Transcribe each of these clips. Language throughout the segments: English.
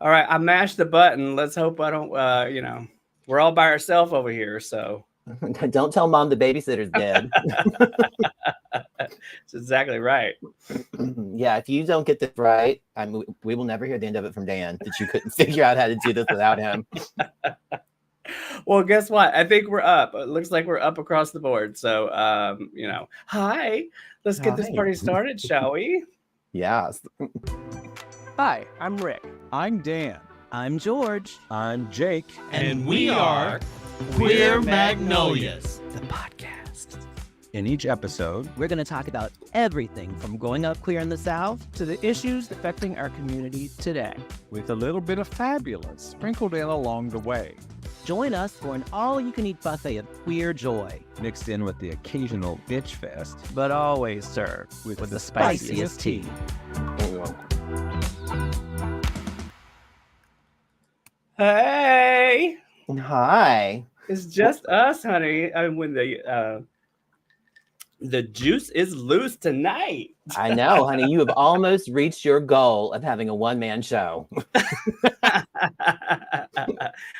All right, I mashed the button. Let's hope I don't. We're all by ourselves over here, so Don't tell mom the babysitter's dead. that's exactly right. Yeah, if you don't get this right, we will never hear the end of it from Dan that you couldn't figure out how to do this without him. Well, guess what? I think we're up. It looks like we're up across the board. So, hi. Let's get this Hi. party started, shall we? Yes. Hi, I'm Rick. I'm Dan. I'm George. I'm Jake. And we are Queer Magnolias, the podcast. In each episode, We're going to talk about everything from growing up queer in the South to the issues affecting our community today. with a little bit of fabulous sprinkled in along the way, Join us for an all-you-can-eat buffet of queer joy, mixed in with the occasional bitch fest. but always served with the spiciest tea. Hey, Hi. it's just us, honey. I mean, when the juice is loose tonight. I know, honey. You have almost reached your goal of having a one-man show.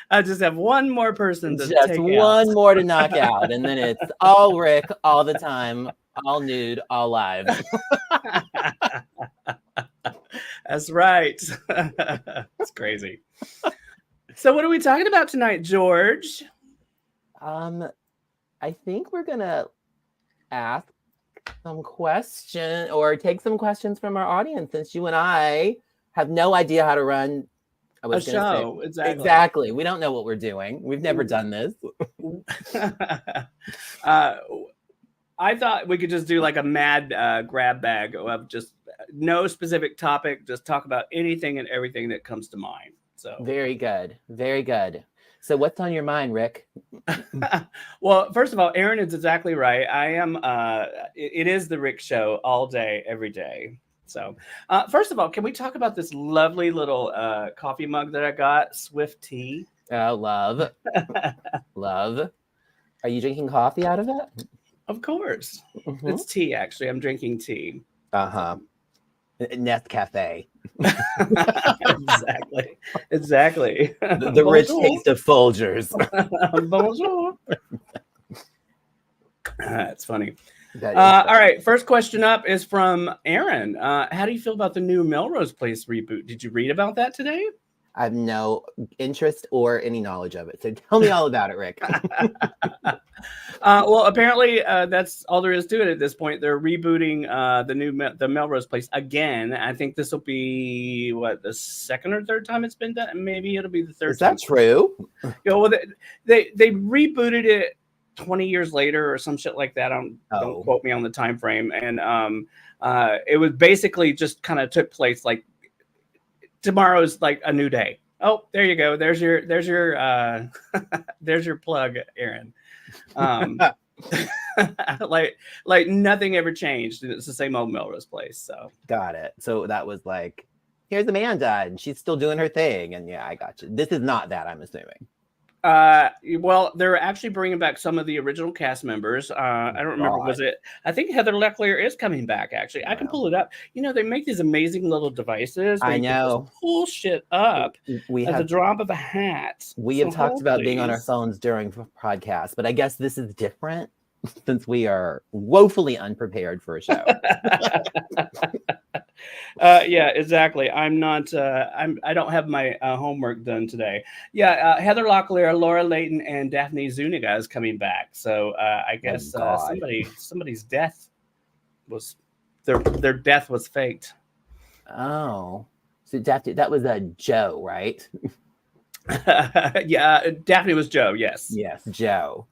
I just have one more person to Just take one out. more to knock out, and then it's all Rick, all the time, all nude, all live. That's right. It's crazy. So, what are we talking about tonight, George? I think we're gonna ask some question or take some questions from our audience, since you and I have no idea how to run A show, exactly. Exactly. We don't know what we're doing. We've never done this. I thought we could just do like a mad grab bag of just no specific topic, just talk about anything and everything that comes to mind. So, Very good. Very good. So what's on your mind, Rick? well, first of all, Aaron is exactly right. I am. It is the Rick Show all day, every day. So, first of all, can we talk about this lovely little coffee mug that I got, Swift Tea? Oh, love. Love. Are you drinking coffee out of it? Of course, Mhm. it's tea. Actually, I'm drinking tea. Uh-huh. Nescafe. Exactly. The rich Bonjour. taste of Folgers. Bonjour. That's funny. That is All right, first question up is from Aaron. How do you feel about the new Melrose Place reboot? Did you read about that today? I have no interest or any knowledge of it. So tell me all about it, Rick. Well, apparently that's all there is to it at this point. They're rebooting the Melrose Place again. I think this will be the second or third time it's been done. Maybe it'll be the third. Is that true? Well, they rebooted it 20 years later or some shit like that. Don't quote me on the time frame. And it was basically just kind of took place like tomorrow's like a new day. Oh, there you go. There's your there's your plug, Aaron. Like nothing ever changed. It's the same old Melrose Place. So Got it. So that was like, here's Amanda, and she's still doing her thing. And yeah, I got you. This is not that, I'm assuming. well, they're actually bringing back some of the original cast members. I don't remember. God. Was it? I think Heather Locklear is coming back. Actually, I can Wow. pull it up. You know, they make these amazing little devices. where I you can just know. pull shit up We at the have drop of a hat. we have So talked about being on our please. phones during podcasts, but I guess this is different since we are woefully unprepared for a show. Yeah, exactly. I'm not. I don't have my homework done today. Yeah, Heather Locklear, Laura Layton, and Daphne Zuniga is coming back. So I guess God. somebody's death was their death was faked. Oh, so that was a Joe, right? Yeah, Daphne was Joe. Yes. Yes, Joe,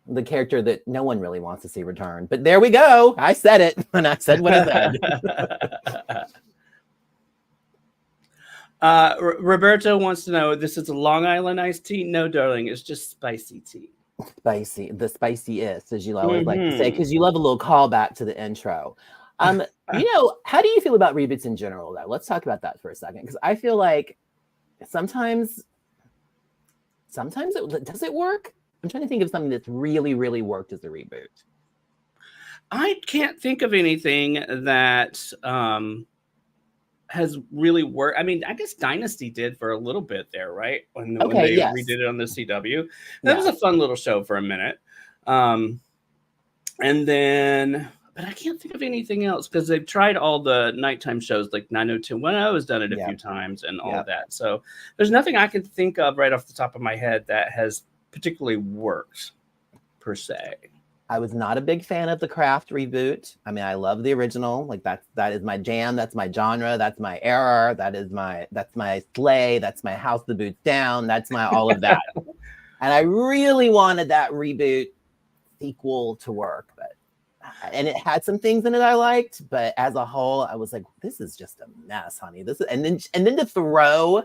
the character that no one really wants to see return. But there we go. I said it, and I said what I said. Roberto wants to know, this is a Long Island iced tea? No, darling, it's just spicy tea. Spicy, the spiciest, as you always like to say, because you love a little callback to the intro. How do you feel about reboots in general, though? Let's talk about that for a second, because I feel like sometimes does it work? I'm trying to think of something that's really, really worked as a reboot. I can't think of anything that has really worked. I mean, I guess Dynasty did for a little bit there, right? When they redid it on the CW. That was a fun little show for a minute. And then, but I can't think of anything else because they've tried all the nighttime shows like 90210 has done it a few times and all of that. So there's nothing I can think of right off the top of my head that has particularly worked per se. I was not a big fan of the Craft reboot. I mean, I love the original. Like that is my jam. That's my genre. That's my era. That's my sleigh. That's my house the boots down. That's my all of that. And I really wanted that reboot sequel to work, and it had some things in it I liked, but as a whole, I was like, this is just a mess, honey. And then to throw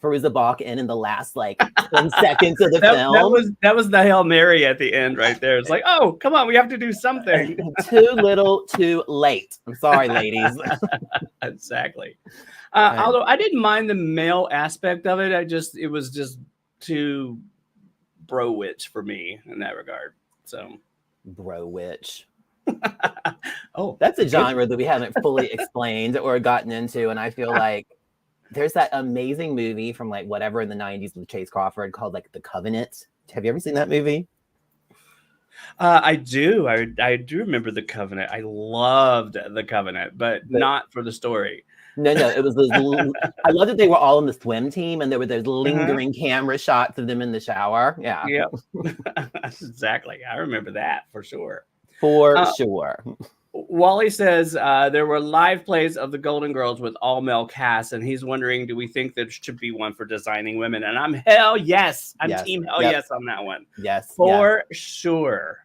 Fairuza Balk in the last like 10 seconds of the film. That was the Hail Mary at the end right there. It's like, oh, come on, we have to do something. Too little, too late. I'm sorry, ladies. Exactly. Although I didn't mind the male aspect of it. It was just too bro witch for me in that regard. So bro witch. Oh, that's a genre that we haven't fully explained or gotten into, and I feel like there's that amazing movie from like whatever in the 90s with Chase Crawford called like The Covenant. Have you ever seen that movie? I do. I do remember The Covenant. I loved The Covenant, but not for the story. No, it was those. I love that they were all on the swim team, and there were those lingering camera shots of them in the shower. Yeah, exactly. I remember that for sure. For sure. Wally says there were live plays of the Golden Girls with all male casts, and he's wondering, do we think there should be one for designing women? And I'm hell yes. I'm team hell yes on that one. Yes, for sure.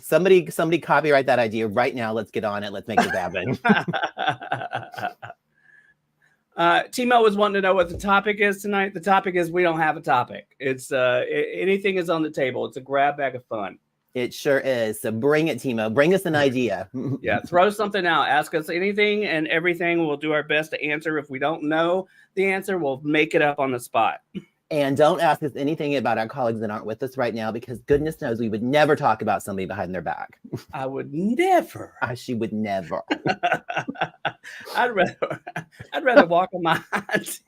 Somebody copyright that idea right now. Let's get on it. Let's make it happen. Timo was wanting to know what the topic is tonight. The topic is we don't have a topic. It's anything is on the table. It's a grab bag of fun. It sure is. So bring it, Timo. Bring us an idea. Yeah, throw something out. Ask us anything and everything. We'll do our best to answer. If we don't know the answer, we'll make it up on the spot. And don't ask us anything about our colleagues that aren't with us right now, because goodness knows we would never talk about somebody behind their back. I would never. She would never. I'd rather walk on my hands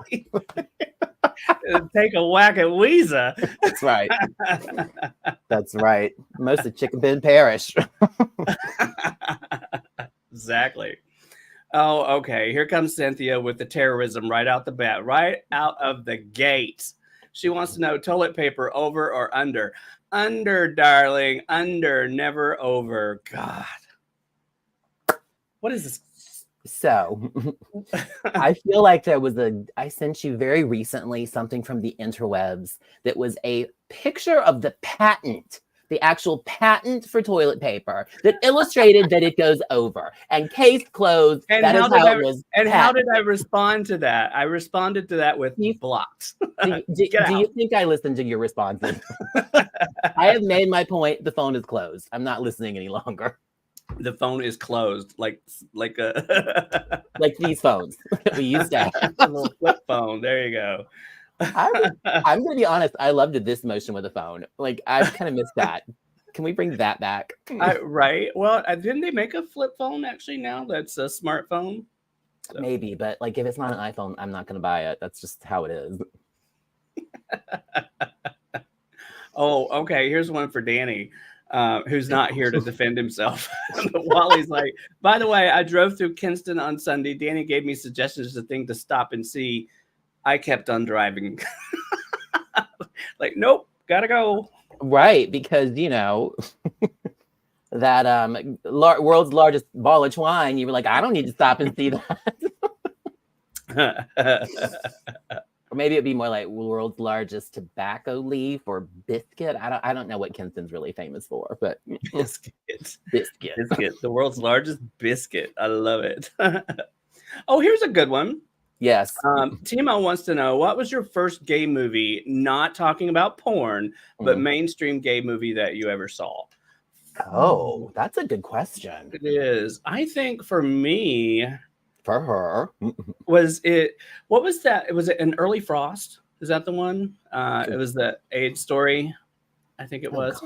and take a whack at Weezer. That's right. That's right. Most of Chicken Pen Parish. Exactly. Oh, okay. Here comes Cynthia with the terrorism right out the bat, right out of the gate. She wants to know toilet paper over or under. Under, darling. Under, never over. God. What is this? So I feel like I sent you very recently something from the interwebs that was a picture of the patent, the actual patent for toilet paper that illustrated that it goes over, and case closed. And that how is did how I, it was. And patented. how did I respond to that? I responded to that with blocks. Do you think I listened to your responses? I have made my point. The phone is closed. I'm not listening any longer. The phone is closed, like like these phones we used to have. A little flip phone. There you go. I'm gonna be honest. I loved this motion with the phone. Like I kind of missed that. Can we bring that back? Right. Well, didn't they make a flip phone actually now? That's a smartphone. So. Maybe, but like if it's not an iPhone, I'm not gonna buy it. That's just how it is. Oh, okay. Here's one for Danny. Who's not here to defend himself. Wally's like, by the way, I drove through Kinston on Sunday. Danny gave me suggestions of things to stop and see. I kept on driving. Like, nope, gotta go. Right, because that world's largest ball of twine. You were like, I don't need to stop and see that. Or maybe it'd be more like world's largest tobacco leaf or biscuit. I don't know what Kinston's really famous for, but biscuit. Biscuit. The world's largest biscuit. I love it. Oh, here's a good one. Yes. Timo wants to know, what was your first gay movie, not talking about porn, but mainstream gay movie that you ever saw? Oh, that's a good question. It is. I think for me... For her. Was it, what was that? Was it An Early Frost? Is that the one? It was the AIDS story. I think it was.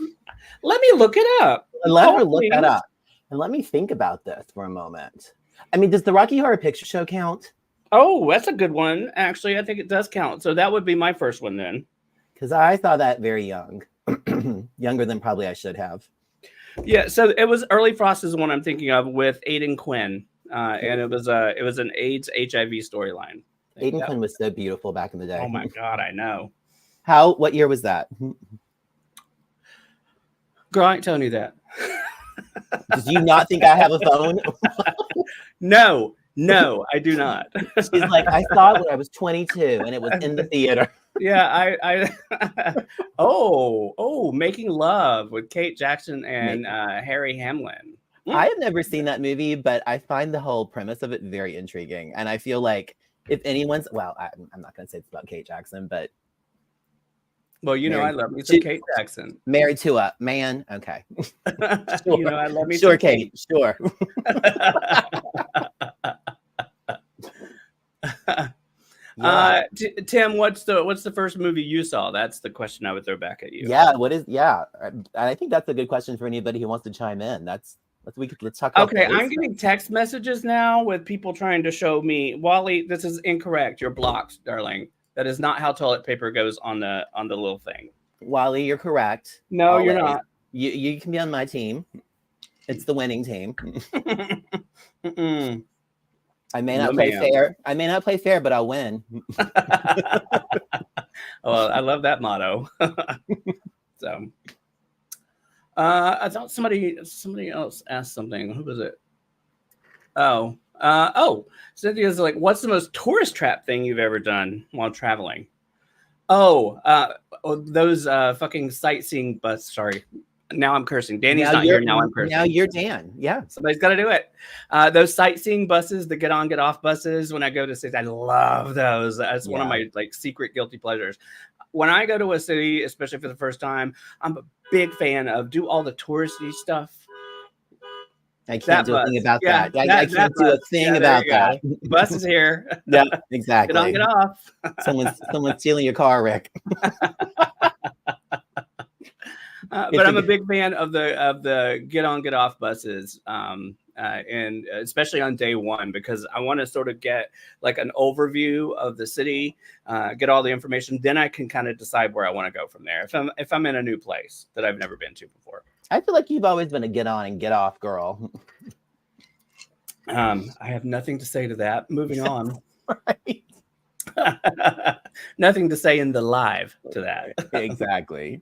Let me look it up. Let her look that up. And let me think about this for a moment. I mean, does the Rocky Horror Picture Show count? Oh, that's a good one. Actually, I think it does count. So that would be my first one then. Because I saw that very young, younger than probably I should have. Yeah, so it was Early Frost is the one I'm thinking of with Aidan Quinn, and it was an AIDS HIV storyline. Aidan Quinn was so beautiful back in the day. Oh my God, I know. What year was that? Girl, I ain't telling you that. Did you not think I have a phone? No, I do not. She's like, I saw it when I was 22 and it was in the theater. Yeah, I Making Love with Kate Jackson and Harry Hamlin. I have never seen that movie, but I find the whole premise of it very intriguing. And I feel like if anyone's, well, I'm not going to say it's about Kate Jackson, but. Well, you know, I love me some Kate Jackson. Married to a man. Okay. Sure. You know, I love me sure, some Kate. Sure. Tim, what's the first movie you saw? That's the question I would throw back at you. Yeah. I think that's a good question for anybody who wants to chime in. Let's talk about Okay, I'm getting text messages now with people trying to show me, Wally, this is incorrect. You're blocked, darling. That is not how toilet paper goes on the little thing. Wally, you're correct. No, always. You're not. You can be on my team. It's the winning team. I may not play fair. I may not play fair, but I'll win. Well, I love that motto. So, I thought somebody else asked something. Who was it? Cynthia's like, what's the most tourist trap thing you've ever done while traveling? Those fucking sightseeing bus. Sorry. Now I'm cursing. Danny's not here. Now I'm cursing. Now you're Dan. Yeah. Somebody's got to do it. Those sightseeing buses, the get on, get off buses. When I go to cities, I love those. That's one of my secret guilty pleasures. When I go to a city, especially for the first time, I'm a big fan of do all the touristy stuff. I can't do a thing about that. I can't do a thing about that. Bus is here. Yeah, exactly. Get on, get off. Someone's stealing your car, Rick. But I'm a big fan of the get on, get off buses, and especially on day one, because I want to sort of get like an overview of the city, get all the information. Then I can kind of decide where I want to go from there. If I'm in a new place that I've never been to before. I feel like you've always been a get on and get off girl. I have nothing to say to that. Moving on. Right. Nothing to say in the live to that. Exactly.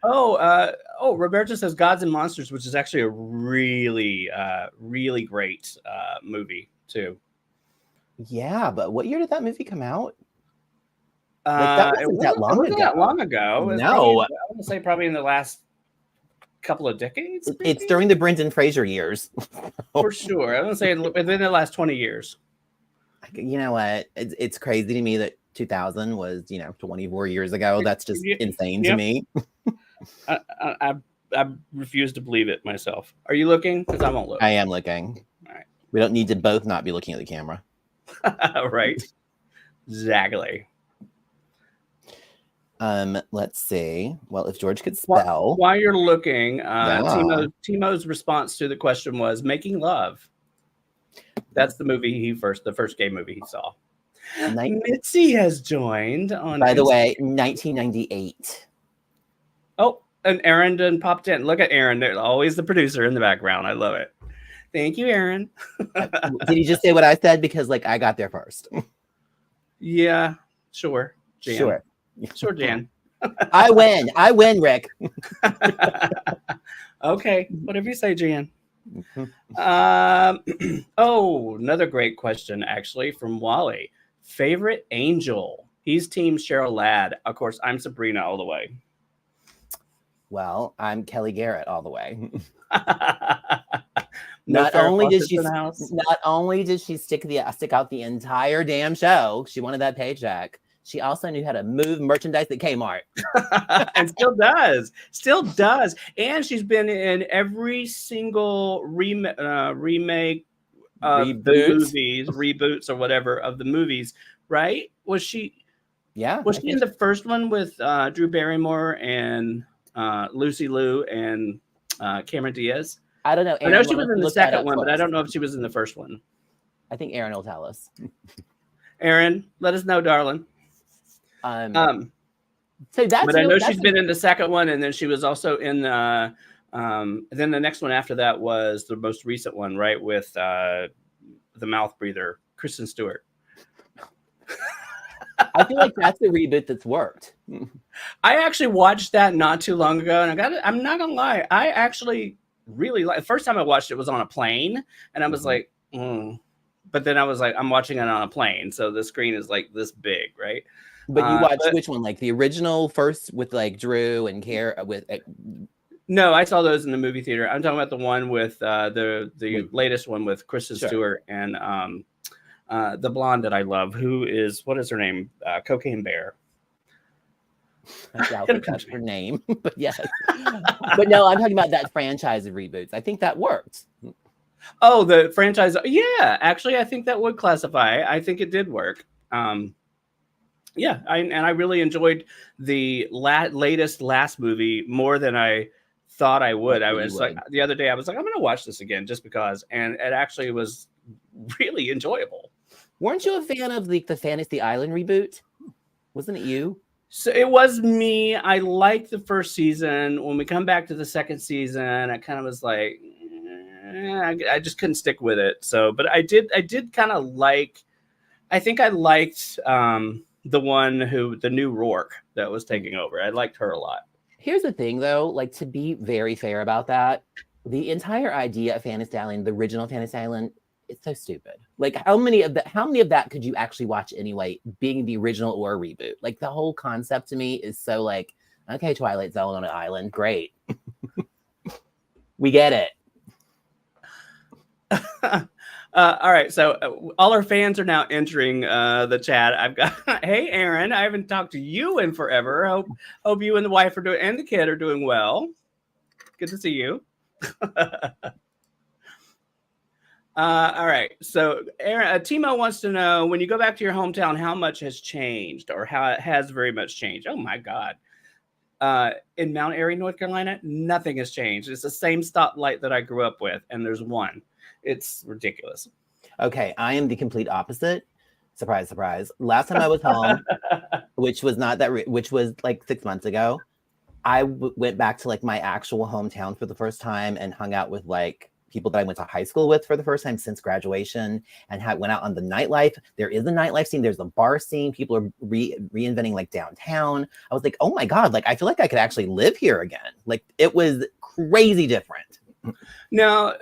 Roberto says Gods and Monsters, which is actually a really, really great movie too. Yeah, but what year did that movie come out? It wasn't that long ago. No, I want to say probably in the last couple of decades. Maybe? It's during the Brendan Fraser years. For sure. I want to say within the last 20 years. You know what? It's crazy to me that 2000 was 24 years ago. That's just insane to me. I refuse to believe it myself. Are you looking? Because I won't look. I am looking. All right. We don't need to both not be looking at the camera. Right. Exactly. Let's see. Well, if George could spell. While you're looking, Timo's response to the question was Making Love. That's the movie the first gay movie he saw. Mitzi has joined on. By the way, 1998. Oh, and Aaron done popped in. Look at Aaron. They're always the producer in the background. I love it. Thank you, Aaron. Did you just say what I said? Because I got there first. Yeah, sure. Jan. Sure, Jan. I win, Rick. Okay, whatever you say, Jan. Another great question, actually, from Wally. Favorite angel? He's team Cheryl Ladd. Of course, I'm Sabrina all the way. Well, I'm Kelly Garrett all the way. Not only did she stick out the entire damn show, she wanted that paycheck. She also knew how to move merchandise at Kmart. And still does. And she's been in every single remake of the movies, reboots or whatever of the movies, right? Was she? Yeah. Was she in the first one with Drew Barrymore and Lucy Liu and Cameron Diaz? I don't know. I know she was in the second one, but I don't know if she was in the first one. I think Aaron will tell us. Aaron, let us know, darling. So that's. But I know she's been in the second one, and then she was also in then the next one after that was the most recent one, right, with the mouth breather, Kristen Stewart. I feel like that's a reboot that's worked. I actually watched that not too long ago, and I'm not gonna lie, I actually really like. The first time I watched it was on a plane, and I was like, but then I was like, I'm watching it on a plane, so the screen is like this big, right? But you watched which one? Like the original first with like Drew and No, I saw those in the movie theater. I'm talking about the one with the latest one with Kristen Stewart and the blonde that I love. What is her name? Cocaine Bear. I doubt that's her name, but yes. But no, I'm talking about that franchise of reboots. I think that worked. Oh, the franchise. Yeah, actually, I think that would classify. I think it did work. Yeah, I really enjoyed the last movie more than I thought I would. I was like the other day, I was like, I'm going to watch this again just because, and it actually was really enjoyable. Weren't you a fan of the Fantasy Island reboot? Wasn't it you? So it was me. I liked the first season. When we come back to the second season, I kind of was like, I just couldn't stick with it. So, but I did kind of like. I think I liked the new Rourke that was taking over. I liked her a lot. Here's the thing, though. Like, to be very fair about that, the entire idea of Fantasy Island, the original Fantasy Island, it's so stupid. Like, how many of that could you actually watch anyway, being the original or a reboot? Like, the whole concept to me is so like, okay, Twilight Zone on an island, great. We get it. All right, so all our fans are now entering the chat. I've got, hey Aaron, I haven't talked to you in forever. Hope you and the wife and the kid are doing well. Good to see you. All right, so Aaron, Timo wants to know, when you go back to your hometown, how much has changed, or how it has very much changed. Oh my God. In Mount Airy, North Carolina, nothing has changed. It's the same stoplight that I grew up with, and there's one. It's ridiculous. Okay, I am the complete opposite. Surprise, surprise. Last time I was home, which was like 6 months ago, I went back to like my actual hometown for the first time and hung out with like people that I went to high school with for the first time since graduation, and went out on the nightlife. There is a nightlife scene. There's a bar scene. People are reinventing like downtown. I was like, oh my God, like I feel like I could actually live here again. Like it was crazy different. Now,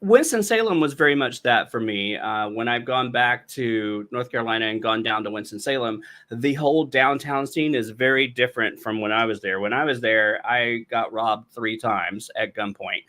Winston-Salem was very much that for me. When I've gone back to North Carolina and gone down to Winston-Salem, the whole downtown scene is very different from when I was there. When I was there, I got robbed 3 times at gunpoint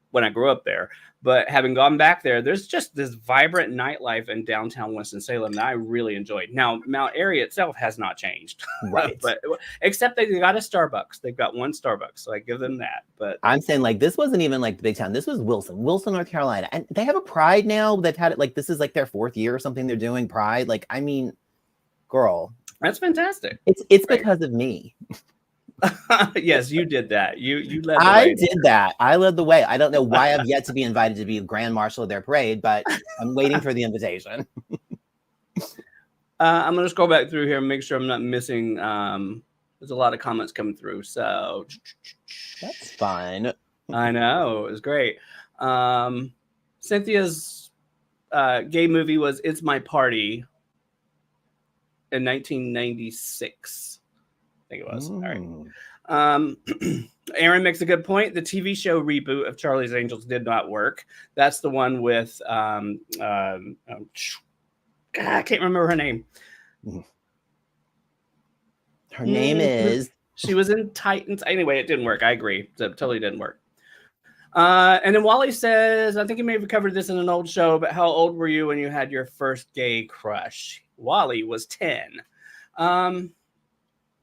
when I grew up there. But having gone back there, there's just this vibrant nightlife in downtown Winston-Salem that I really enjoyed. Now, Mount Airy itself has not changed, right? But except they got a Starbucks. They've got one Starbucks, so I give them that. But I'm saying like this wasn't even like the big town. This was Wilson, North Carolina, and they have a Pride now. They've had it like this is like their 4th year or something. They're doing Pride. Like, I mean, girl, that's fantastic. It's right. Because of me. Yes, you did that. You led the way. I did that. I led the way. I don't know why I've yet to be invited to be Grand Marshal of their parade, but I'm waiting for the invitation. I'm going to scroll back through here and make sure I'm not missing. There's a lot of comments coming through, so that's fine. I know, it was great. Cynthia's gay movie was "It's My Party" in 1996. I think it was. All right. Aaron makes a good point. The TV show reboot of Charlie's Angels did not work. That's the one with God, I can't remember her name. Her name is. She was in Titans. Anyway, it didn't work. I agree. It totally didn't work. And then Wally says, I think you may have covered this in an old show, but how old were you when you had your first gay crush? Wally was 10.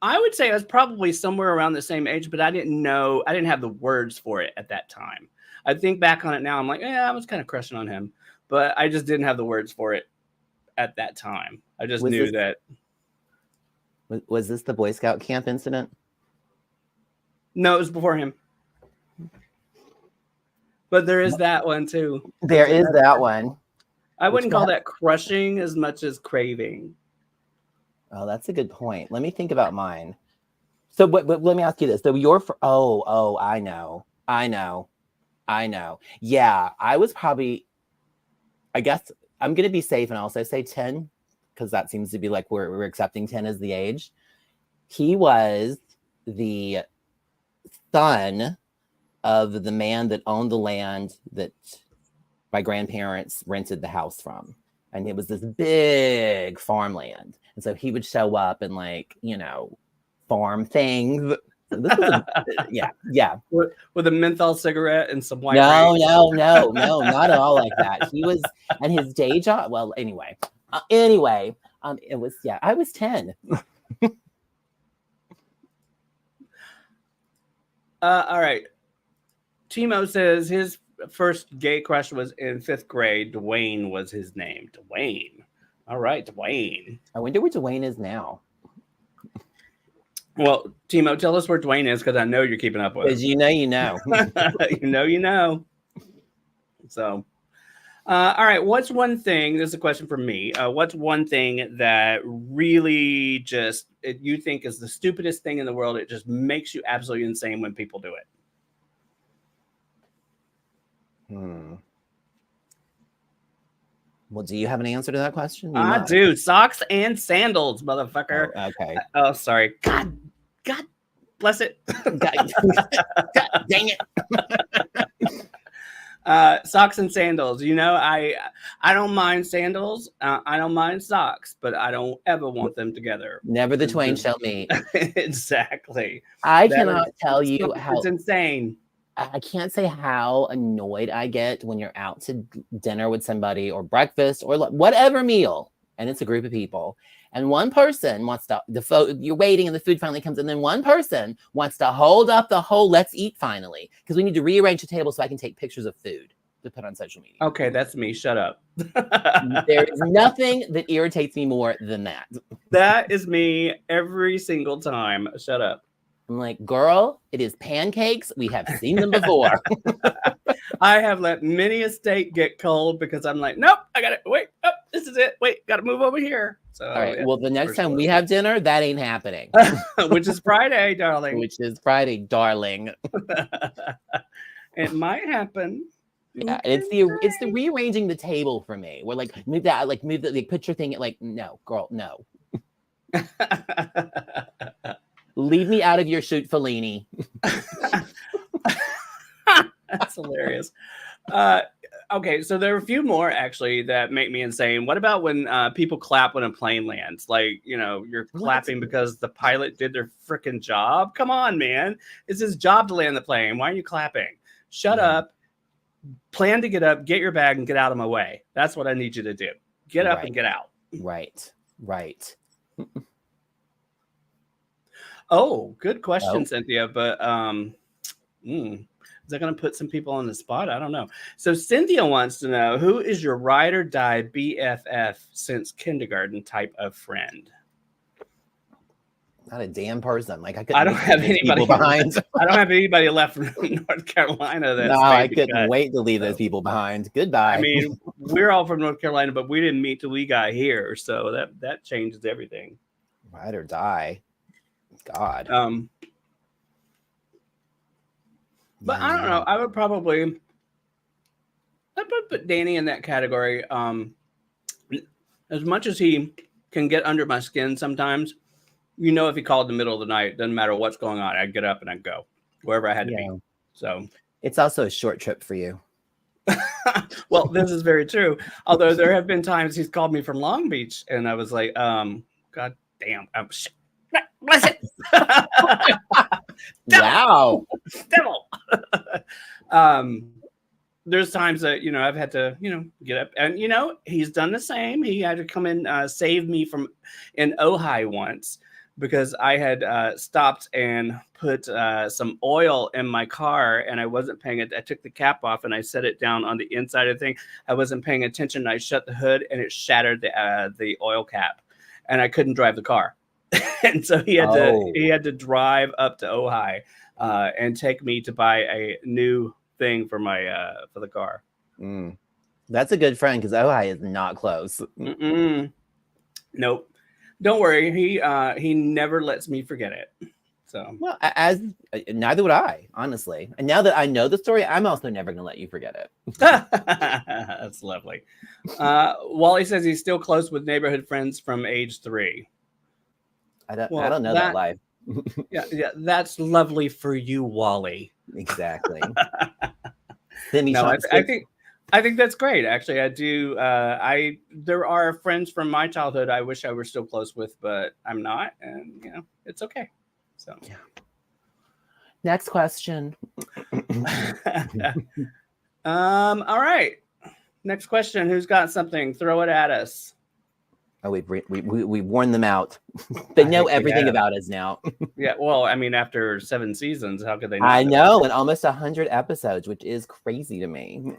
I would say I was probably somewhere around the same age, but I didn't have the words for it at that time. I think back on it now, I'm like, yeah, I was kind of crushing on him, but I just didn't have the words for it at that time. I just knew that. Was this the Boy Scout camp incident? No, it was before him. But there is that one too. There is that one. I wouldn't call that crushing as much as craving. Oh, that's a good point. Let me think about mine. So, but let me ask you this. So I know. Yeah, I was probably, I guess I'm going to be safe and also say 10, because that seems to be like we're accepting 10 as the age. He was the son of the man that owned the land that my grandparents rented the house from. And it was this big farmland. And so he would show up and farm things. This was yeah. With a menthol cigarette and some white. No, not at all like that. He was, and his day job. Well, anyway, it was I was 10. All right. Timo says his first gay crush was in 5th grade. Dwayne was his name. Dwayne. All right, Dwayne. I wonder where Dwayne is now. Well, Timo, tell us where Dwayne is, because I know you're keeping up with him. Because you know. you know. So, all right. What's one thing? This is a question for me. What's one thing that really you think is the stupidest thing in the world? It just makes you absolutely insane when people do it. Well, do you have an answer to that question? I do. Socks and sandals, motherfucker. Oh, okay. Oh, sorry. God bless it. God dang it. Socks and sandals. I don't mind sandals. I don't mind socks, but I don't ever want them together. Never the twain shall meet. Exactly. I cannot tell you how it's insane. I can't say how annoyed I get when you're out to dinner with somebody or breakfast or whatever meal, and it's a group of people, and one person wants to you're waiting and the food finally comes, and then one person wants to hold up the whole let's eat finally, because we need to rearrange the table so I can take pictures of food to put on social media. Okay, that's me. Shut up. There is nothing that irritates me more than that. That is me every single time. Shut up. I'm like, girl, it is pancakes. We have seen them before. I have let many a steak get cold because I'm like, nope, I got it. Wait, oh, this is it. Wait, got to move over here. So, all right. Well, the next time we have dinner, that ain't happening. Which is Friday, darling. It might happen. Yeah, it's the rearranging the table for me. We're like, move that, put your thing. Like, no, girl, no. Leave me out of your shoot, Fellini. That's hilarious. Okay, so there are a few more actually that make me insane. What about when people clap when a plane lands? Like, you're clapping because the pilot did their freaking job. Come on, man. It's his job to land the plane. Why are you clapping? Shut up. Plan to get up, get your bag, and get out of my way. That's what I need you to do. Get up and get out. Right. Oh, good question, Cynthia. But is that going to put some people on the spot? I don't know. So Cynthia wants to know, who is your ride or die BFF since kindergarten type of friend? Not a damn person. Like I don't have anybody behind. I don't have anybody left from North Carolina. I couldn't wait to leave those people behind. Goodbye. I mean, we're all from North Carolina, but we didn't meet till we got here, so that changes everything. Ride or die. God. But I don't know. I would probably put Danny in that category. As much as he can get under my skin sometimes, if he called in the middle of the night, doesn't matter what's going on, I'd get up and I'd go wherever I had to be. So it's also a short trip for you. Well, this is very true. Although there have been times he's called me from Long Beach, and I was like, God damn, bless it. Wow. Devil. There's times that, I've had to, get up, and, he's done the same. He had to come and save me from in Ojai once, because I had stopped and put some oil in my car, and I wasn't paying it. I took the cap off and I set it down on the inside of the thing. I wasn't paying attention. I shut the hood and it shattered the oil cap, and I couldn't drive the car. And so he had to drive up to Ojai and take me to buy a new thing for my for the car. That's a good friend because Ojai is not close. Nope. Don't worry. He never lets me forget it. So well, as neither would I, honestly. And now that I know the story, I'm also never going to let you forget it. That's lovely. Wally says he's still close with neighborhood friends from age 3. I don't know that life. yeah, that's lovely for you, Wally. Exactly. No, I think that's great. Actually, I do. There are friends from my childhood I wish I were still close with, but I'm not, and it's okay. So yeah. Next question. All right. Next question. Who's got something? Throw it at us. Oh, we worn them out. They know everything about us now. Yeah, well, I mean, after 7 seasons, how could they not? I know, and almost 100 episodes, which is crazy to me.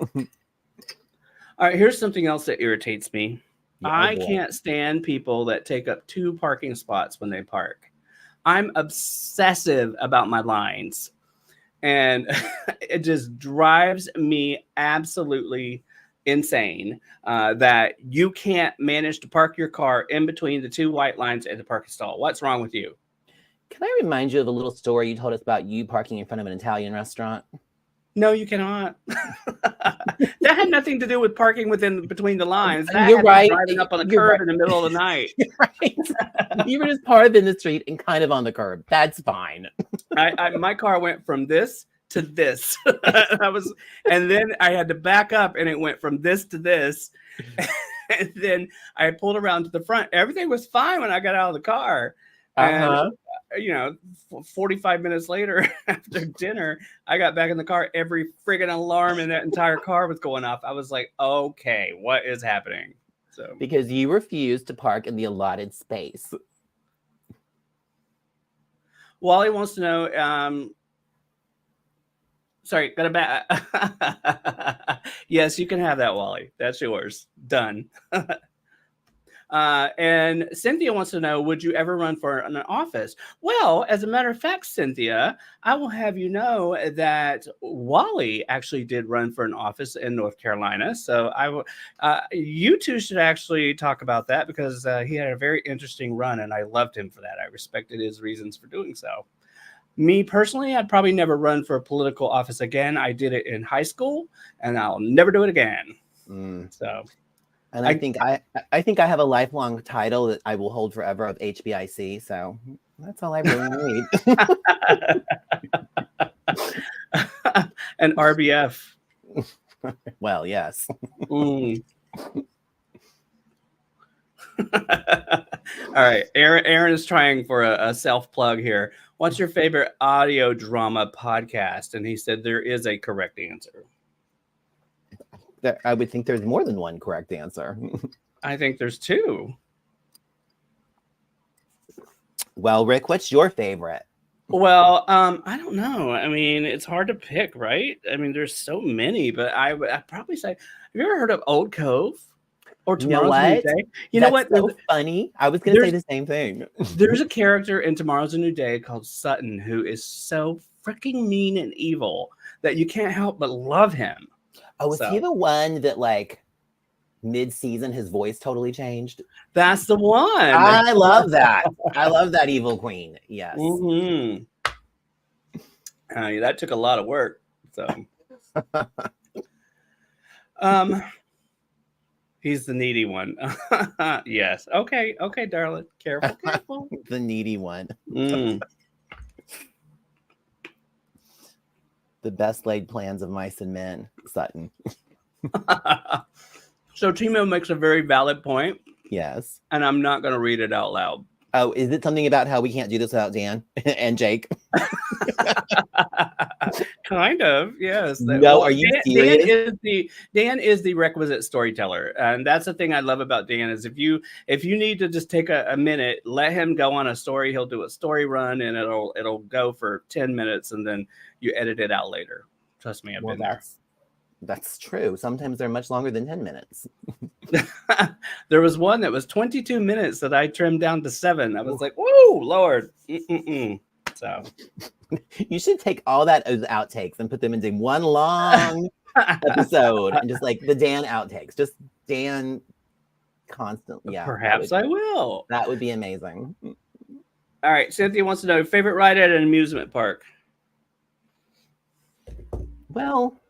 All right, here's something else that irritates me. Yeah, I can't stand people that take up 2 parking spots when they park. I'm obsessive about my lines, and it just drives me absolutely insane that you can't manage to park your car in between the 2 white lines at the parking stall. What's wrong with you? Can I remind you of a little story you told us about you parking in front of an Italian restaurant? No, you cannot. That had nothing to do with parking between the lines. That You're right. Driving up on the curb in the middle of the night. You're right. You were just parked in the street and kind of on the curb. That's fine. My car went from this to this. And then I had to back up, and it went from this to this. And then I pulled around to the front. Everything was fine when I got out of the car. And 45 minutes later, after dinner, I got back in the car. Every friggin' alarm in that entire car was going off. I was like, okay, what is happening? So because you refused to park in the allotted space. Wally wants to know, sorry, got a bat. Yes, you can have that, Wally. That's yours. Done. And Cynthia wants to know, would you ever run for an office? Well, as a matter of fact, Cynthia, I will have you know that Wally actually did run for an office in North Carolina. So you two should actually talk about that because he had a very interesting run and I loved him for that. I respected his reasons for doing so. Me personally, I'd probably never run for a political office again. I did it in high school and I'll never do it again. So. And I think I have a lifelong title that I will hold forever of HBIC. So that's all I really need. And RBF. Well, yes. All right. Aaron is trying for a self-plug here. What's your favorite audio drama podcast? And he said there is a correct answer. I would think there's more than one correct answer. I think there's 2. Well, Rick, what's your favorite? Well, I don't know. I mean, it's hard to pick, right? I mean, there's so many, but I'd probably say, have you ever heard of Old Cove or Tomorrow's a New Day? You know what? So funny. I was going to say the same thing. There's a character in Tomorrow's a New Day called Sutton who is so freaking mean and evil that you can't help but love him. Oh, was he the one that like mid-season his voice totally changed? That's the one. I love that. I love that evil queen. Yes. Mm-hmm. That took a lot of work. So he's the needy one. Yes. Okay, darling. Careful. The needy one. The best laid plans of mice and men, Sutton. So Timo makes a very valid point. Yes. And I'm not going to read it out loud. Oh, is it something about how we can't do this without Dan and Jake? Kind of, yes. No, are you serious? Dan is the requisite storyteller, and that's the thing I love about Dan is if you need to just take a minute, let him go on a story. He'll do a story run, and it'll go for 10 minutes, and then you edit it out later. Trust me, I've been there. That's true. Sometimes they're much longer than 10 minutes. There was one that was 22 minutes that I trimmed down to 7. I was like, whoa, Lord. So you should take all those outtakes and put them into one long episode, and just like the Dan outtakes, just Dan constantly. Yeah, Perhaps I will. That would be amazing. All right, Cynthia wants to know favorite ride at an amusement park. Well,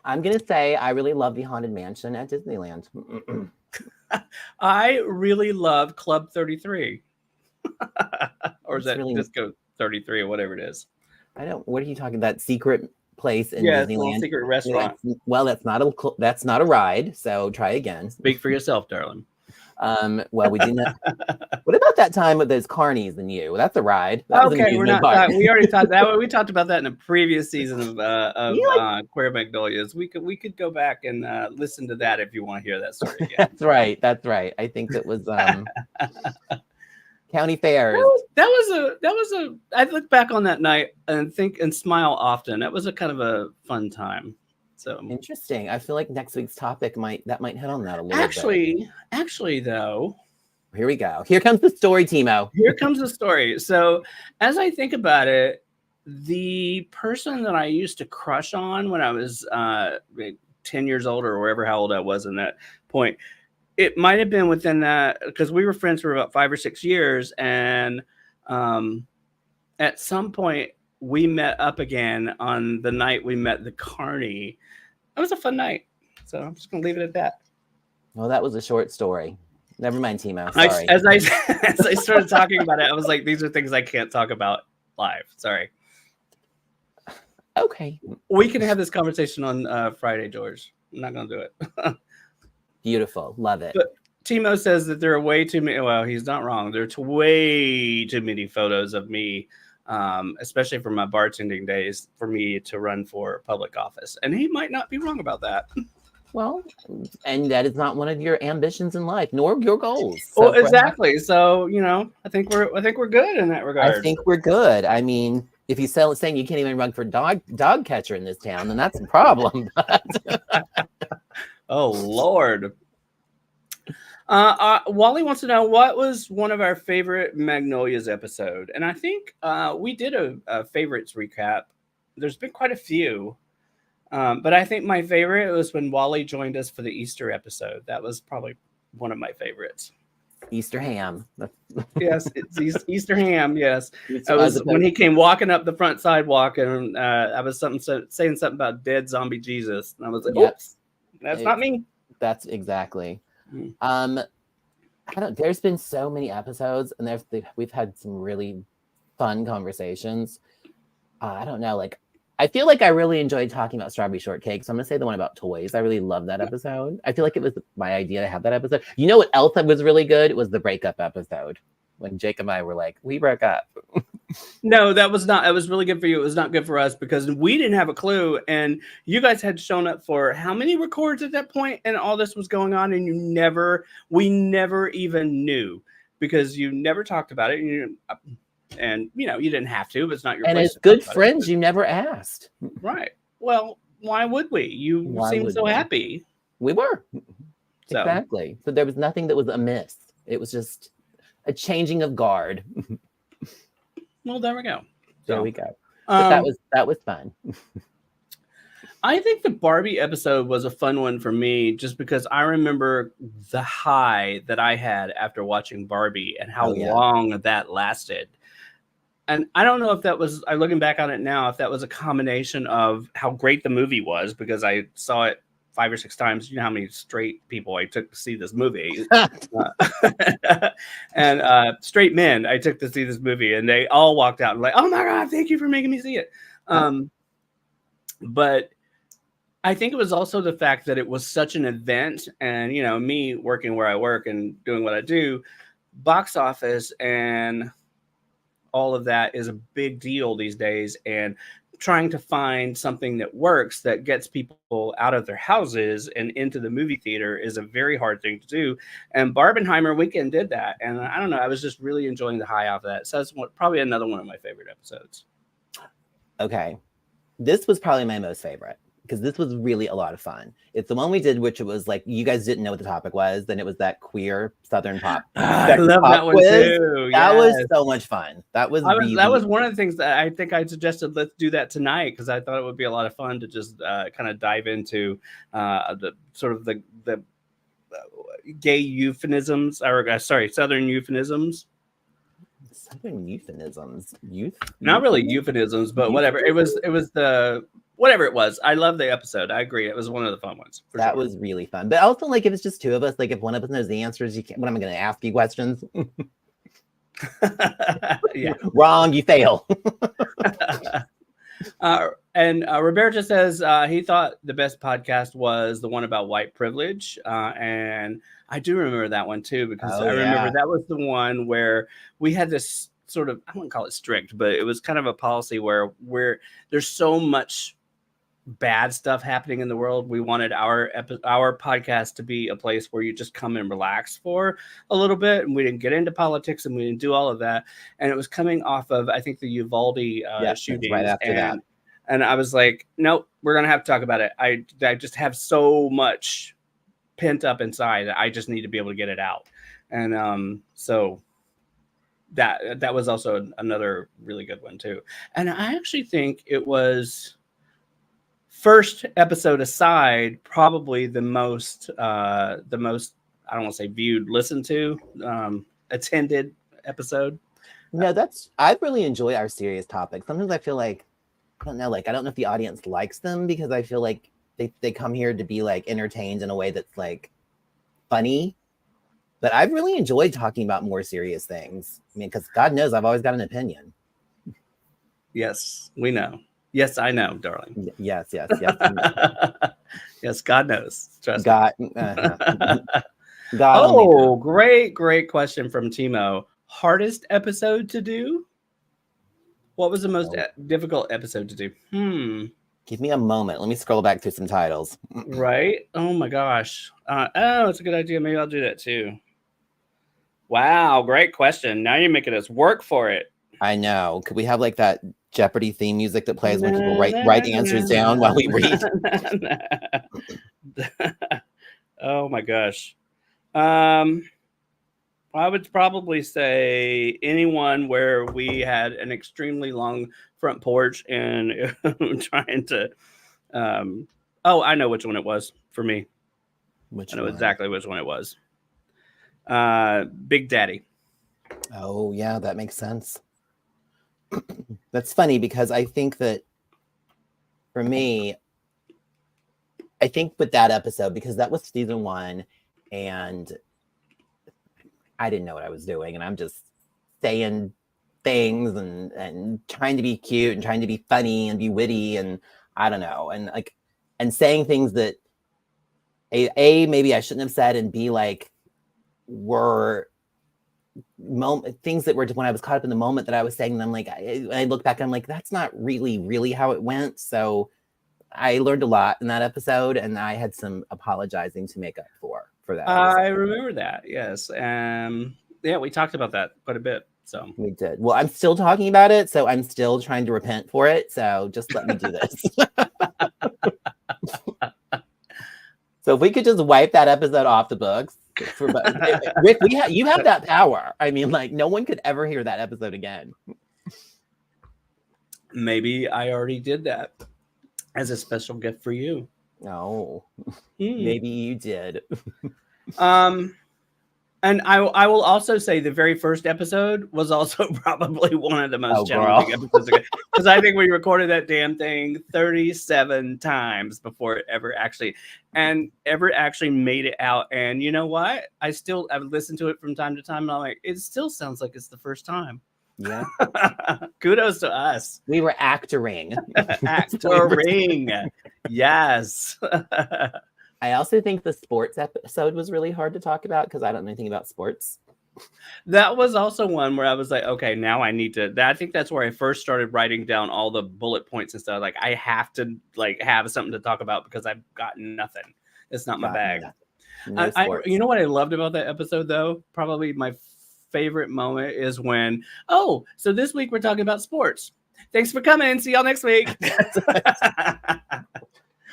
I'm gonna say I really love the Haunted Mansion at Disneyland. I really love Club 33. Or is that really... Disco 33 or whatever it is? I don't. What are you talking about? Secret place in Disneyland? Secret restaurant. Well, that's not a ride. So try again. Speak for yourself, darling. Well, we didn't. What about that time with those carnies and you? That's a ride. Okay, we're not. We already talked that. We talked about that in a previous season of Queer Magnolias. We could go back and listen to that if you want to hear that story again. That's right. I think it was county fairs. That was a. I look back on that night and think and smile often. That was a kind of a fun time. So interesting. I feel like next week's topic might hit on that a little bit. Actually, though, here we go. Here comes the story, Timo. Here comes the story. So, as I think about it, the person that I used to crush on when I was 10 years old or wherever how old I was in that point, it might have been within that because we were friends for about 5 or 6 years, and at some point we met up again on the night we met the Carney. It was a fun night. So I'm just going to leave it at that. Well, that was a short story. Never mind, Timo. Sorry. As I started talking about it, I was like, these are things I can't talk about live. Sorry. Okay. We can have this conversation on Friday, George. I'm not going to do it. Beautiful. Love it. But Timo says that there are way too many. Well, he's not wrong. There are way too many photos of me, especially from my bartending days, for me to run for public office. And he might not be wrong about that. Well, and that is not one of your ambitions in life, nor your goals. So well, exactly. So, I think we're good in that regard. I think we're good. I mean, if you saying you can't even run for dog catcher in this town, then that's a problem. Oh, Lord. Wally wants to know what was one of our favorite Magnolias episode. And I think we did a favorites recap. There's been quite a few. But I think my favorite was when Wally joined us for the Easter episode. That was probably one of my favorits. Easter ham. Yes, it's Easter ham. Yes, it was when he came walking up the front sidewalk, and I was saying something about dead zombie Jesus, and I was like, "Oops, that's not me." That's exactly. There's been so many episodes, and we've had some really fun conversations. I don't know, like. I feel like I really enjoyed talking about strawberry shortcake. So I'm going to say the one about toys. I really love that episode. I feel like it was my idea to have that episode. You know what else was really good? It was the breakup episode when Jake and I were like, we broke up. No, that was not. It was really good for you. It was not good for us because we didn't have a clue. And you guys had shown up for how many records at that point, and all this was going on. And we never even knew because you never talked about it. And you didn't have to, but it's not your place. And as good friends, you never asked. Right. Well, why would we? You seemed so happy. We were. So. Exactly. So there was nothing that was amiss. It was just a changing of guard. Well, there we go. There we go. But that was fun. I think the Barbie episode was a fun one for me just because I remember the high that I had after watching Barbie and how long that lasted. And I don't know if that was, I'm looking back on it now, if that was a combination of how great the movie was, because I saw it 5 or 6 times. You know how many straight people I took to see this movie. And straight men I took to see this movie, and they all walked out and like, oh my God, thank you for making me see it. But I think it was also the fact that it was such an event, and, me working where I work and doing what I do, box office and all of that is a big deal these days, and trying to find something that works that gets people out of their houses and into the movie theater is a very hard thing to do. And Barbenheimer Weekend did that. And I don't know, I was just really enjoying the high off of that. So that's probably another one of my favorite episodes. Okay. This was probably my most favorite. because this was really a lot of fun. It's the one we did, which it was like you guys didn't know what the topic was. Then it was that queer Southern pop. I love that one too. That was so much fun. That was one of the things that I think I suggested. Let's do that tonight because I thought it would be a lot of fun to just kind of dive into the sort of the gay euphemisms, or Southern euphemisms. Southern euphemisms, not really euphemisms, but whatever. It was the whatever it was. I love the episode. I agree. It was one of the fun ones. That was really fun. But also, like, if it's just two of us, like, if one of us knows the answers, you can't. What am I going to ask you questions? Yeah, wrong. You fail. And Roberta says he thought the best podcast was the one about white privilege, and I do remember that one too because I remember that was the one where we had this sort of, I wouldn't call it strict, but it was kind of a policy where there's so much bad stuff happening in the world. We wanted our podcast to be a place where you just come and relax for a little bit, and we didn't get into politics and we didn't do all of that. And it was coming off of, I think, the Uvalde shooting right after that. And I was like, nope, we're gonna have to talk about it. I just have so much pent up inside that I just need to be able to get it out. And so that was also another really good one too. And I actually think it was, first episode aside, probably the most I don't want to say viewed, listened to, attended episode. No, I really enjoy our serious topics. Sometimes I feel like, I don't know if the audience likes them because I feel like they come here to be like entertained in a way that's like funny. But I've really enjoyed talking about more serious things. I mean, because God knows I've always got an opinion. Yes, we know. Yes, I know, darling. Yes. Yes, God knows. Trust God. me. God. Great question from Timo. Hardest episode to do? What was the most difficult episode to do? Give me a moment. Let me scroll back through some titles. Right? Oh my gosh. It's a good idea. Maybe I'll do that too. Wow, great question. Now you're making us work for it. I know. Could we have like that Jeopardy theme music that plays when people write answers down while we read? Oh my gosh. I would probably say anyone where we had an extremely long front porch and trying to I know which one it was for me. I know exactly which one it was. Big Daddy. Oh yeah, that makes sense. That's funny because I think that for me, I think with that episode, because that was season 1 and I didn't know what I was doing, and I'm just saying things and trying to be cute and trying to be funny and be witty, and I don't know, and saying things that a maybe I shouldn't have said, and B like were things that were when I was caught up in the moment that I was saying them. Like I look back, I'm like, that's not really how it went. So I learned a lot in that episode, and I had some apologizing to make up for that episode. I remember that. Yes. Yeah, we talked about that quite a bit. So we did. Well, I'm still talking about it, so I'm still trying to repent for it. So just let me do this. So if we could just wipe that episode off the books. Rick, you have that power. I mean, like, no one could ever hear that episode again. Maybe I already did that as a special gift for you. No, maybe you did. And I will also say the very first episode was also probably one of the most challenging episodes because I think we recorded that damn thing 37 times before it ever actually made it out. And you know what? I've listened to it from time to time, and I'm like, it still sounds like it's the first time. Yeah. Kudos to us. We were actoring. Yes. I also think the sports episode was really hard to talk about because I don't know anything about sports. That was also one where I was like, okay, now I need to. I think that's where I first started writing down all the bullet points and stuff. Like, I have to have something to talk about because I've got nothing. It's not my bag. No you know what I loved about that episode, though? Probably my favorite moment is when, so this week we're talking about sports. Thanks for coming. See y'all next week.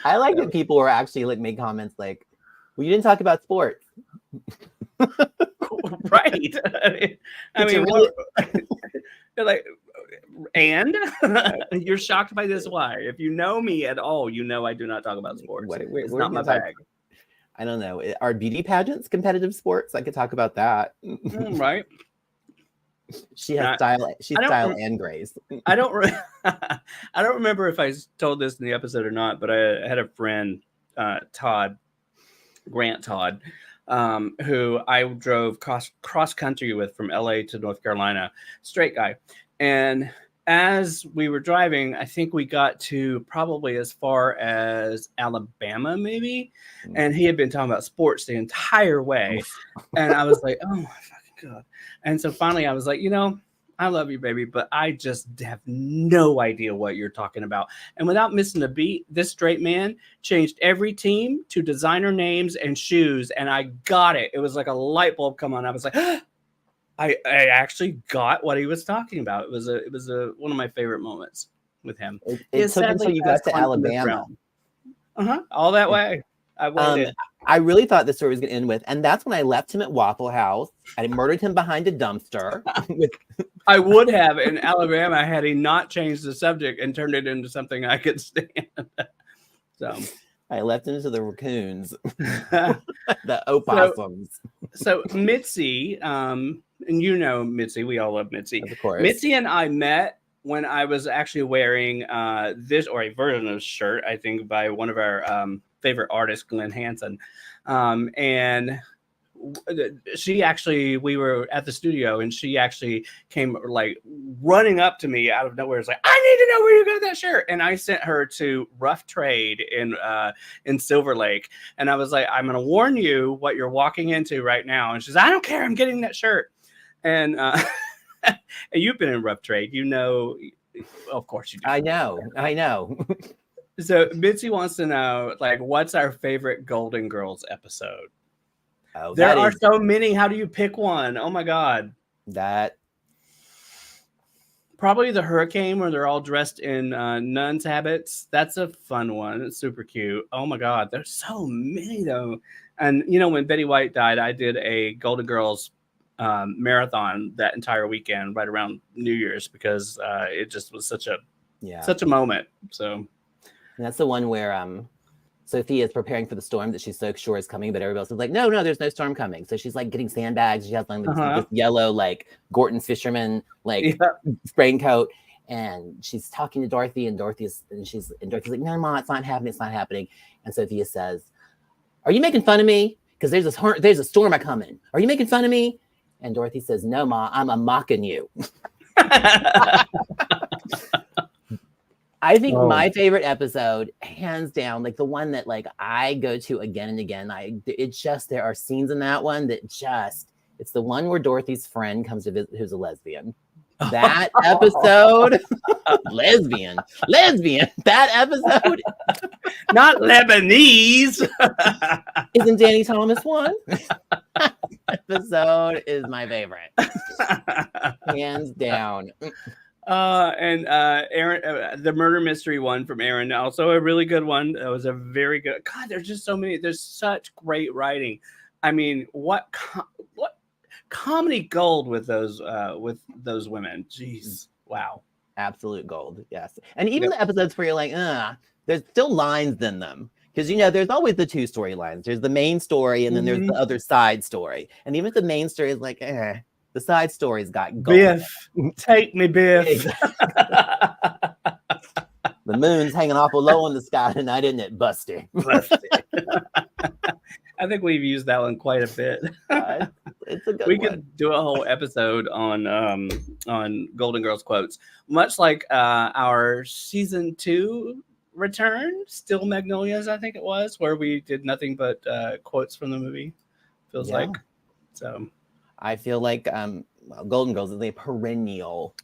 I like that people were actually like make comments like, "Well, you didn't talk about sports." Right. I mean, really... they're like, and you're shocked by this. Why? If you know me at all, you know I do not talk about sports. It's not my bag. I don't know. Are beauty pageants competitive sports? I could talk about that. Right. She has style. She's style and grace. I don't remember if I told this in the episode or not, but I had a friend, Grant Todd, who I drove cross country with from LA to North Carolina, straight guy. And as we were driving, I think we got to probably as far as Alabama, maybe. And he had been talking about sports the entire way. And I was like, oh my fucking God. And so finally I was like, I love you, baby, but I just have no idea what you're talking about. And without missing a beat, this straight man changed every team to designer names and shoes. And I got it. It was like a light bulb come on. I was like, I actually got what he was talking about. It was one of my favorite moments with him. It took until you got to Alabama. All that way. I really thought the story was going to end with, and that's when I left him at Waffle House. I murdered him behind a dumpster. I would have in Alabama had he not changed the subject and turned it into something I could stand. So I left him to the raccoons, the opossums. So Mitzi, and Mitzi, we all love Mitzi. Of course. Mitzi and I met when I was actually wearing this, or a version of this shirt, I think, by one of our favorite artists, Glenn Hansen. And we were at the studio, and she actually came like running up to me out of nowhere. It's like, I need to know where you got that shirt. And I sent her to Rough Trade in Silver Lake. And I was like, I'm going to warn you what you're walking into right now. And she's, I don't care. I'm getting that shirt. And you've been in Rough Trade, of course you do. I know. So Mitzi wants to know, like, what's our favorite Golden Girls episode? Oh, there are so many. How do you pick one? Oh my God. That probably the hurricane where they're all dressed in nuns' habits. That's a fun one. It's super cute. Oh my God. There's so many though. And when Betty White died, I did a Golden Girls marathon that entire weekend right around New Year's because it just was such a moment. So that's the one where Sophia is preparing for the storm that she's so sure is coming, but everybody else is like, no, there's no storm coming. So she's like getting sandbags. She has like this yellow like Gorton's fisherman raincoat, and she's talking to Dorothy, and Dorothy's like, no, Ma, it's not happening. And Sophia says, are you making fun of me? Because there's a storm coming. Are you making fun of me? And Dorothy says, no, Ma, I'm mocking you. I think my favorite episode, hands down, like the one that like I go to again and again. There are scenes in that one that it's the one where Dorothy's friend comes to visit who's a lesbian. That episode, lesbian, that episode. Not Lebanese. Isn't Danny Thomas one? Episode is my favorite. Hands down. And Aaron, the murder mystery one from Aaron, also a really good one. That was a very good. God, there's just so many. There's such great writing. I mean, what comedy gold with those women. Jeez, wow, absolute gold. Yes, and even the episodes where you're like, there's still lines in them. Because, there's always the two storylines. There's the main story, and then there's the other side story. And even if the main story is like, the side story's got gold. Biff, take me, Biff. The moon's hanging awful low in the sky tonight, isn't it, Busty? I think we've used that one quite a bit. It's a good one. We could do a whole episode on Golden Girls quotes, much like our season 2 return, Still Magnolias, I think it was, where we did nothing but quotes from the movie. Feels like so. I feel like Golden Girls is a perennial.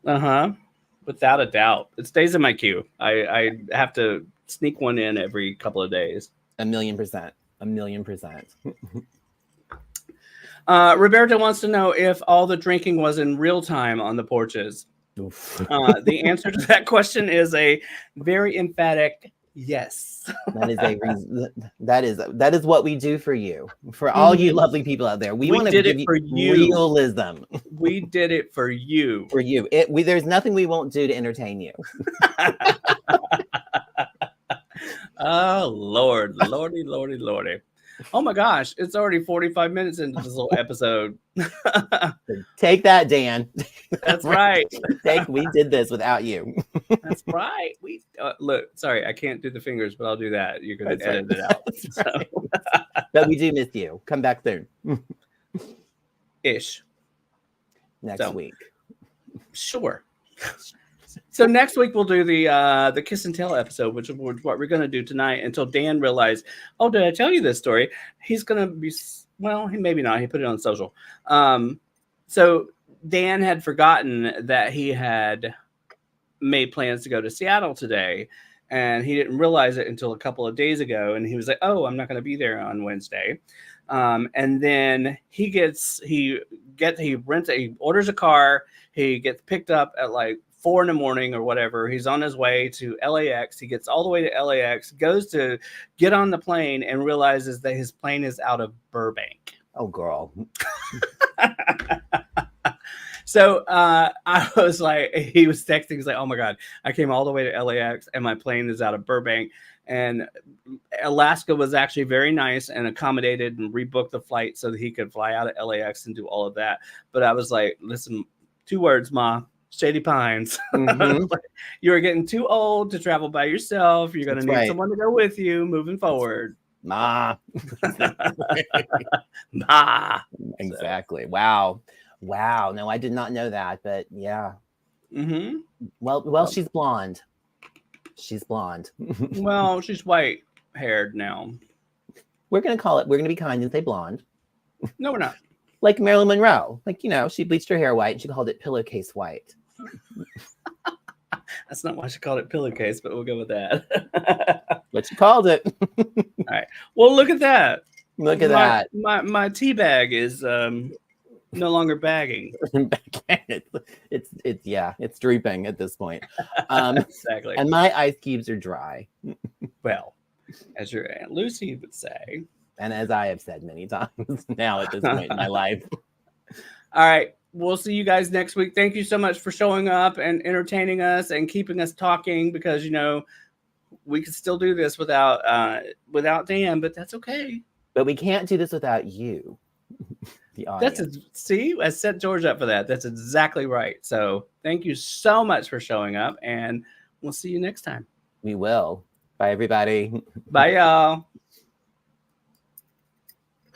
Without a doubt, it stays in my queue. I have to sneak one in every couple of days. 1,000,000%. Roberta wants to know if all the drinking was in real time on the porches. The answer to that question is a very emphatic Yes. That is a reason. That is what we do for you, for all you lovely people out there. We want to did give it you for you. realism. We did it for you. For you. There's nothing we won't do to entertain you. Oh, Lord. Lordy, lordy, lordy. Oh my gosh, it's already 45 minutes into this little episode. Take that, Dan. That's right. We did this without you. That's right. We look, sorry, I can't do the fingers, but I'll do that. You're going to That's edit it out. Right. But we do miss you. Come back soon. Ish. Next week. Sure. So next week we'll do the kiss and tell episode, which is what we're going to do tonight until Dan realized, oh, did I tell you this story? He's going to be, well, maybe not. He put it on social. So Dan had forgotten that he had made plans to go to Seattle today, and he didn't realize it until a couple of days ago. And he was like, oh, I'm not going to be there on Wednesday. And then he orders a car. He gets picked up at like 4 a.m. or whatever. He's on his way to LAX. He gets all the way to LAX, goes to get on the plane, and realizes that his plane is out of Burbank. Oh, girl. So I was like, he was texting. He's like, oh my God, I came all the way to LAX and my plane is out of Burbank. And Alaska was actually very nice and accommodated and rebooked the flight so that he could fly out of LAX and do all of that. But I was like, listen, 2 words, Ma. Shady Pines. Mm-hmm. You are getting too old to travel by yourself. You're going to need someone to go with you moving forward. Ma. Ma. Exactly. Wow. No, I did not know that, but yeah. Mm-hmm. Well, she's blonde. Well, she's white haired now. We're going to be kind and say blonde. No, we're not. Like Marilyn Monroe. Like, she bleached her hair white and she called it pillowcase white. That's not why she called it pillowcase, but we'll go with that. But she called it. All right. Well, look at that. Look at that. My tea bag is no longer bagging. It's drooping at this point. Exactly. And my ice cubes are dry. Well, as your Aunt Lucy would say. And as I have said many times now at this point in my life. All right. We'll see you guys next week. Thank you so much for showing up and entertaining us and keeping us talking because, we could still do this without Dan, but that's okay. But we can't do this without you. The audience. See, I set George up for that. That's exactly right. So thank you so much for showing up, and we'll see you next time. We will. Bye, everybody. Bye, y'all.